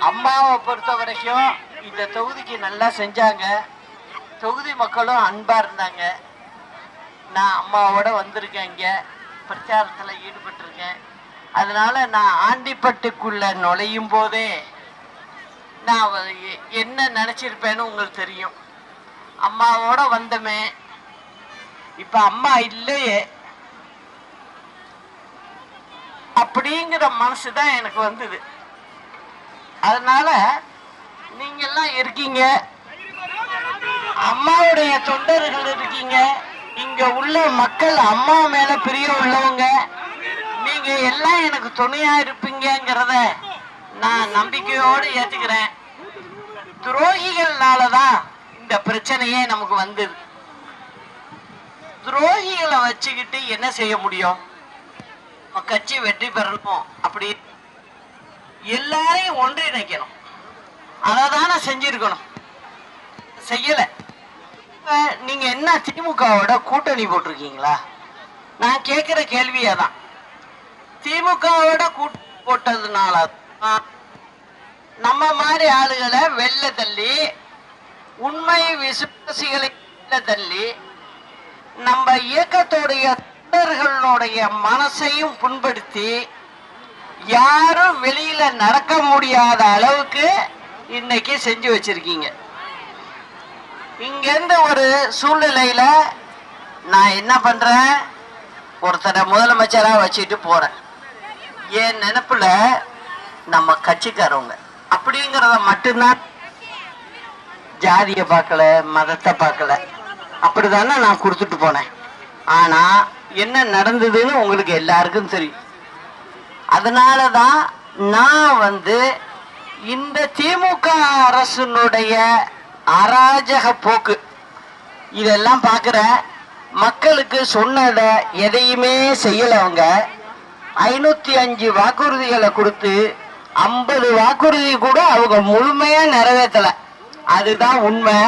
அம்மாவை பொறுத்த வரைக்கும் இந்த தொகுதிக்கு நல்லா செஞ்சாங்க. தொகுதி மக்களும் அன்பா இருந்தாங்க. நான் அம்மாவோட வந்திருக்கேன், இங்க பிரச்சாரத்துல ஈடுபட்டிருக்கேன். அதனால நான் ஆண்டிப்பட்டுக்குள்ள நுழையும் போதே நான் என்ன நினைச்சிருப்பேன்னு உங்களுக்கு தெரியும். அம்மாவோட வந்தமே, இப்ப அம்மா இல்லையே அப்படிங்கிற மனசுதான் எனக்கு வந்தது. அதனால நீங்க எல்லாம் இருக்கீங்க, அம்மாவுடைய தொண்டர்கள் இருக்கீங்க, இங்க உள்ள மக்கள் அம்மா மேல பிரியம் உள்ளவங்க, நீங்க எல்லாம் எனக்கு துணையா இருப்பீங்கிறத நான் நம்பிக்கையோடு ஏத்துக்கிறேன். துரோகிகள்னாலதான் இந்த பிரச்சனையே நமக்கு வந்தது. துரோகிகளை வச்சுக்கிட்டு என்ன செய்ய முடியும்? கட்சி வெற்றி பெறணும், அப்படி எல்லாரையும் ஒன்றிணைக்கணும். அததான செஞ்சிருக்கணும், செய்யல. நீங்க என்ன திமுகவோட கூட்டணி போட்டிருக்கீங்களா? நான் கேட்கிற கேள்வியாதான். திமுகவோட கூட்டணி போட்டதுனால நம்ம மாதிரி ஆளுகளை வெள்ள தள்ளி, உண்மை விசுவாசிகளை வெள்ள தள்ளி, நம்ம இயக்கத்துடைய தொண்டர்களுடைய மனசையும் புண்படுத்தி யாரும் வெளியில நடக்க முடியாத அளவுக்கு இன்னைக்கு செஞ்சு வச்சிருக்கீங்க. இங்க இருந்து ஒரு சூழ்நிலையில நான் என்ன பண்றேன், ஒருத்தரை முதலமைச்சரா வச்சுட்டு போறேன். என் நினைப்புல நம்ம கட்சிக்காரவங்க அப்படிங்கிறத மட்டும்தான், ஜாதியை பார்க்கல, மதத்தை பார்க்கல, அப்படிதானே நான் கொடுத்துட்டு போனேன். ஆனா என்ன நடந்ததுன்னு உங்களுக்கு எல்லாருக்கும் தெரியும். அதனாலதான் நான் இந்த திமுக அரசுனுடைய அராஜக போக்கு இதெல்லாம் பார்க்கிற மக்களுக்கு சொன்னத எதையுமே செய்யல. அவங்க 505 வாக்குறுதிகளை கொடுத்து 50 வாக்குறுதி கூட அவங்க முழுமையா நிறைவேற்றல. அதுதான் உண்மை.